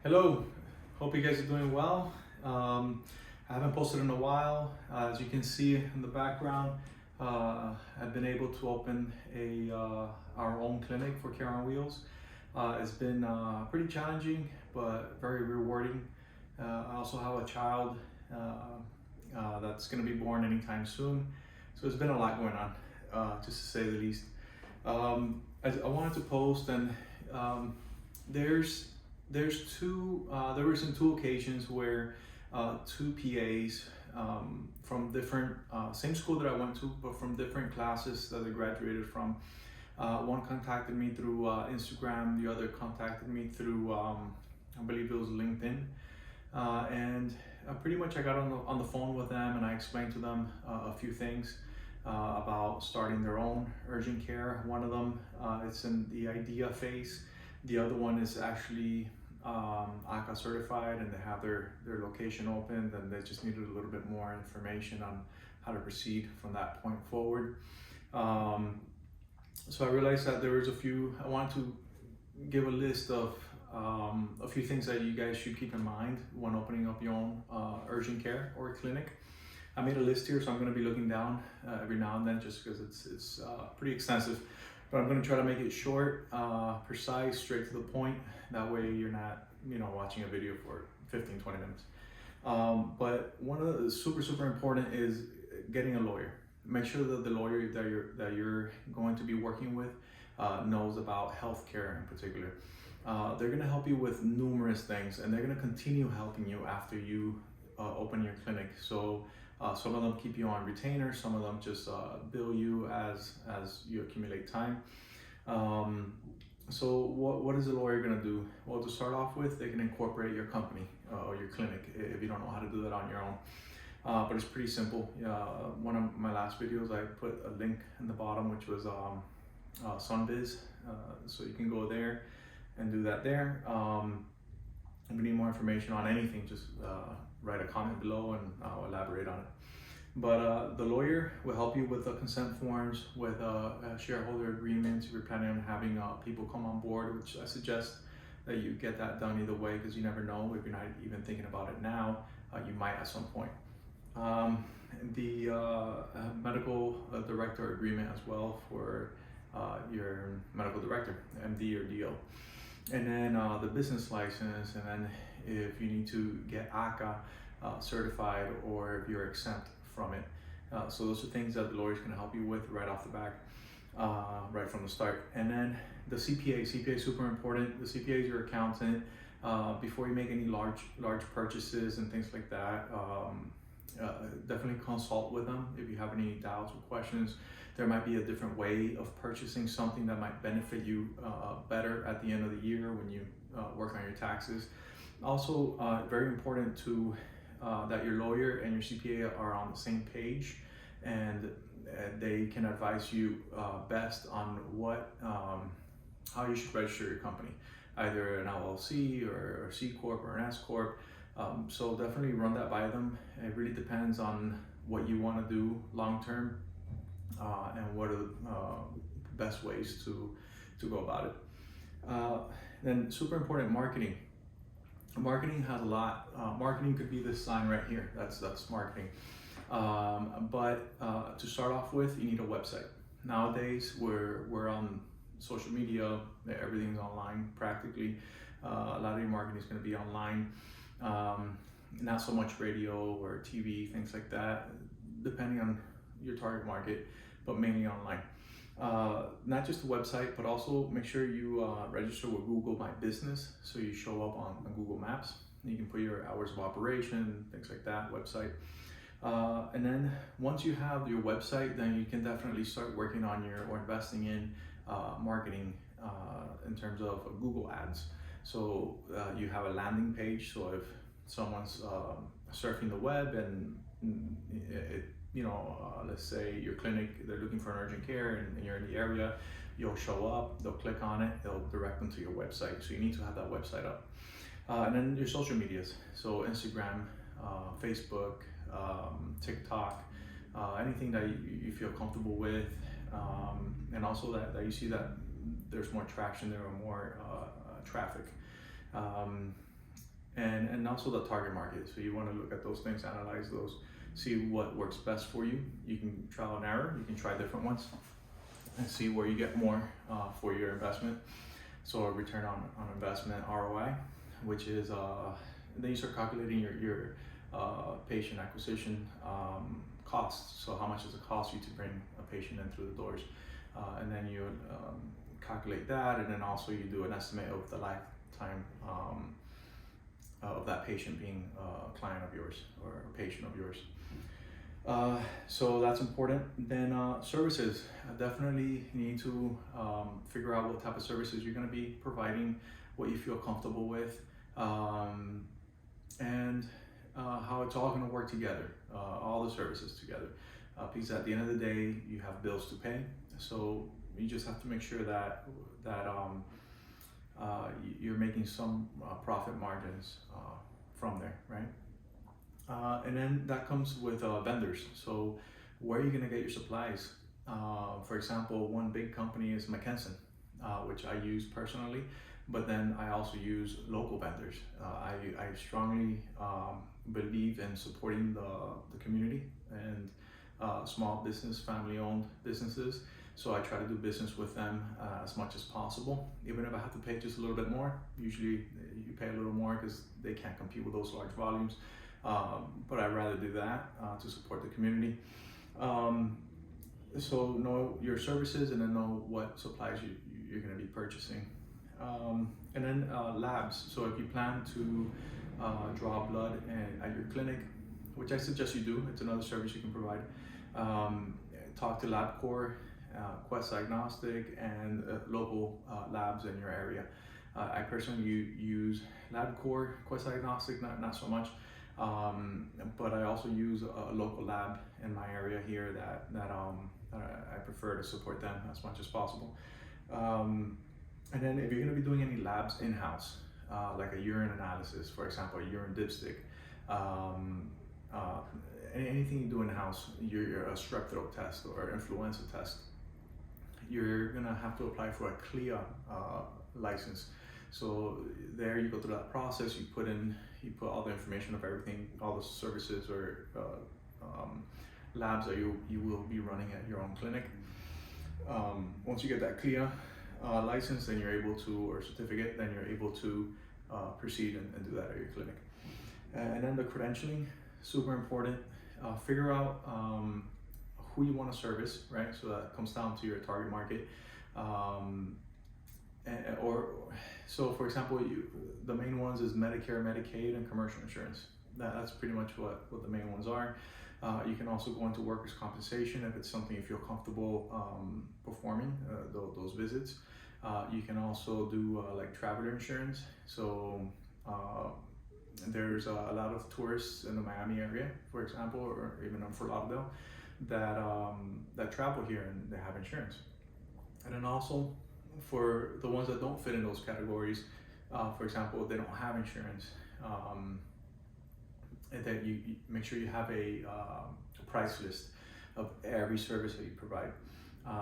Hello, hope you guys are doing well. I haven't posted in a while. As you can see in the background, I've been able to open our own clinic for Care on Wheels. It's been pretty challenging, but very rewarding. I also have a child that's going to be born anytime soon, so it's been a lot going on, just to say the least. I wanted to post, and there were some two occasions where two PAs from different same school that I went to, but from different classes that I graduated from. One contacted me through Instagram, the other contacted me through I believe it was LinkedIn, and pretty much I got on the phone with them, and I explained to them a few things about starting their own urgent care. One of them it's in the idea phase. The other one is actually ACA certified, and they have their location opened, and they just needed a little bit more information on how to proceed from that point forward. So I realized that there was I want to give a list of a few things that you guys should keep in mind when opening up your own urgent care or clinic. I made a list here, so I'm going to be looking down every now and then, just because it's pretty extensive. But I'm going to try to make it short, precise, straight to the point. That way you're not, watching a video for 15, 20 minutes. But one of the super important is getting a lawyer. Make sure that the lawyer that you're going to be working with knows about healthcare in particular. They're going to help you with numerous things, and they're going to continue helping you after you open your clinic. So some of them keep you on retainer, some of them just bill you as you accumulate time. So what is a lawyer going to do? Well, to start off with, they can incorporate your company or your clinic if you don't know how to do that on your own. But it's pretty simple. One of my last videos, I put a link in the bottom, which was Sunbiz. So you can go there and do that there. If you need more information on anything, just write a comment below and I'll elaborate on it. But the lawyer will help you with the consent forms, with shareholder agreements. If you're planning on having people come on board, which I suggest that you get that done either way, because you never know. If you're not even thinking about it now, you might at some point. The medical director agreement as well for your medical director, MD or DO. And then the business license, and then if you need to get ACA certified, or if you're exempt from it. So those are things that the lawyer's going to help you with right off the back, right from the start. And then the CPA is super important. The CPA is your accountant. Before you make any large purchases and things like that, definitely consult with them if you have any doubts or questions. There might be a different way of purchasing something that might benefit you better at the end of the year when you work on your taxes. Also, very important that your lawyer and your CPA are on the same page, and they can advise you best on how you should register your company, either an LLC or C Corp or an S Corp. So definitely run that by them. It really depends on what you want to do long term, and what are the best ways to go about it. Then super important, marketing. Marketing has a lot. Marketing could be this sign right here. That's marketing. But to start off with, you need a website. Nowadays, we're on social media. Everything's online practically. A lot of your marketing is going to be online. Not so much radio or TV, things like that, depending on your target market, but mainly online. Not just the website, but also make sure you register with Google My Business, so you show up on Google Maps. You can put your hours of operation, things like that, website. And then once you have your website, then you can definitely start working on or investing in marketing in terms of Google Ads. So you have a landing page, so if someone's surfing the web and let's say your clinic, they're looking for an urgent care and you're in the area, you'll show up, they'll click on it, they'll direct them to your website. So you need to have that website up. And then your social medias, so Instagram, Facebook, TikTok, anything that you feel comfortable with, and also that you see that there's more traction there or more traffic. and also the target market. So you want to look at those things, analyze those, see what works best for you. You can trial and error, you can try different ones and see where you get more for your investment. So a return on investment, ROI, which is then you start calculating your patient acquisition costs. So how much does it cost you to bring a patient in through the doors? And then you calculate that, and then also you do an estimate of the lifetime of that patient being a client of yours or a patient of yours. So that's important. Then services, definitely need to figure out what type of services you're going to be providing, what you feel comfortable with, and how it's all going to work together, all the services together. Because at the end of the day, you have bills to pay, so you just have to make sure that you're making some profit margins from there, right? And then that comes with vendors. So where are you going to get your supplies? For example, one big company is McKesson, which I use personally, but then I also use local vendors. I strongly believe in supporting the community and small business, family-owned businesses. So I try to do business with them as much as possible, even if I have to pay just a little bit more. Usually you pay a little more because they can't compete with those large volumes. But I'd rather do that to support the community. So know your services and then know what supplies you're going to be purchasing. And then labs. So if you plan to draw blood at your clinic, which I suggest you do, it's another service you can provide. Talk to LabCorp, Quest Diagnostic, and local labs in your area. I personally use LabCorp, Quest Diagnostic, not so much. But I also use a local lab in my area here that I prefer to support them as much as possible. And then if you're going to be doing any labs in-house, like a urine analysis, for example, a urine dipstick, anything you do in-house, you're a strep throat test or influenza test, you're going to have to apply for a CLIA license. So there you go through that process, you put all the information of everything, all the services or labs that you will be running at your own clinic. Once you get that CLIA license, then you're able to, or certificate, then you're able to proceed and do that at your clinic. And then the credentialing, super important. Figure out who you want to service, right? So that comes down to your target market. So for example, the main ones is Medicare, Medicaid, and commercial insurance. That's pretty much what the main ones are. You can also go into workers' compensation if it's something you feel comfortable performing those visits. You can also do like traveler insurance. So there's a lot of tourists in the Miami area, for example, or even in Fort Lauderdale, that travel here and they have insurance. And then also for the ones that don't fit in those categories, for example, if they don't have insurance, and then you make sure you have a price list of every service that you provide.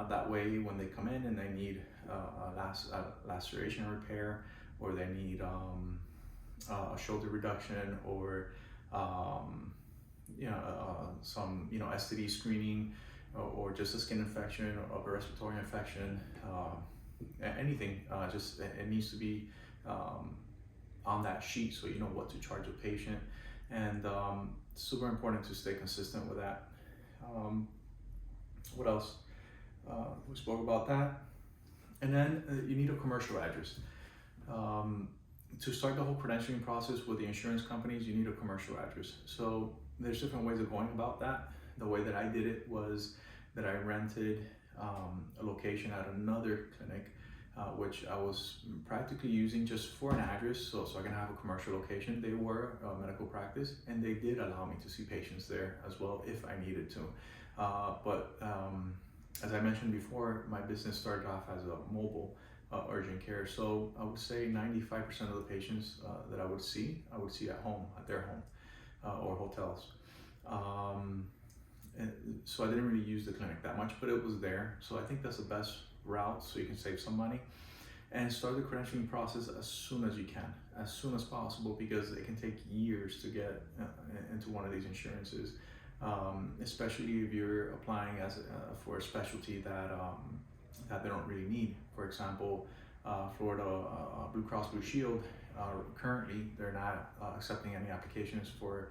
That way, when they come in and they need a laceration repair, or they need a shoulder reduction, or some STD screening, or just a skin infection or a respiratory infection, anything, just it needs to be on that sheet so you know what to charge a patient. And super important to stay consistent with that. What else? We spoke about that. And then you need a commercial address. To start the whole credentialing process with the insurance companies, you need a commercial address. So there's different ways of going about that. The way that I did it was that I rented a location at another clinic, which I was practically using just for an address, so I can have a commercial location. They were a medical practice, and they did allow me to see patients there as well if I needed to. But as I mentioned before, my business started off as a mobile urgent care. So I would say 95% of the patients that I would see at home, at their home, or hotels. And so I didn't really use the clinic that much, but it was there. So I think that's the best route, so you can save some money. and start the credentialing process as soon as you can, as soon as possible, because it can take years to get into one of these insurances, especially if you're applying for a specialty that they don't really need. For example, Florida Blue Cross Blue Shield, currently they're not accepting any applications for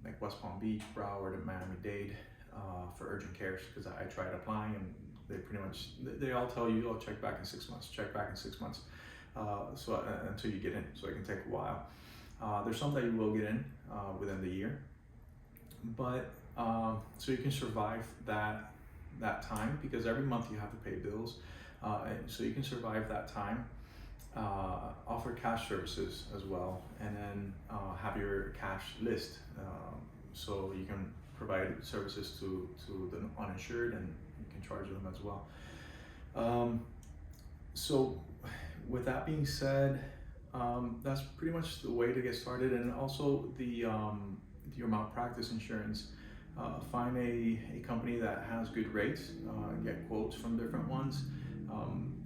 like West Palm Beach, Broward, and Miami-Dade for urgent cares, because I tried applying and they pretty much, they all tell you, oh, check back in 6 months, check back in 6 months. So until you get in, so it can take a while. There's some that you will get in within the year, but so you can survive that time, because every month you have to pay bills, and so you can survive that time. Offer cash services as well, and then have your cash list, so you can provide services to the uninsured, and you can charge them as well. So with that being said, that's pretty much the way to get started. And also your malpractice insurance, find a company that has good rates, get quotes from different ones.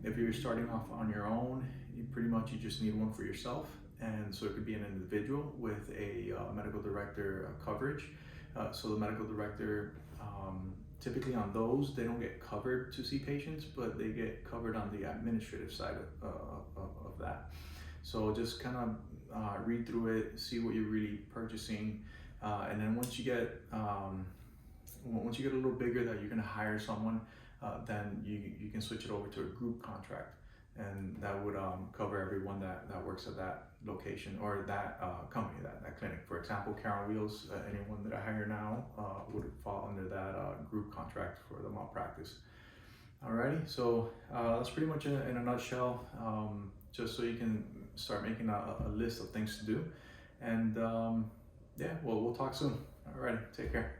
If you're starting off on your own, you just need one for yourself, and so it could be an individual with a medical director coverage. So the medical director, typically on those, they don't get covered to see patients, but they get covered on the administrative side of that. So just kind of read through it, see what you're really purchasing, and then once you get a little bigger that you're going to hire someone, then you can switch it over to a group contract, and that would cover everyone that works at that location or that company, that clinic. For example, Care on Wheels, anyone that I hire now would fall under that group contract for the malpractice. Alrighty, so that's pretty much in a nutshell, just so you can start making a list of things to do. And yeah, well, we'll talk soon. Alrighty, take care.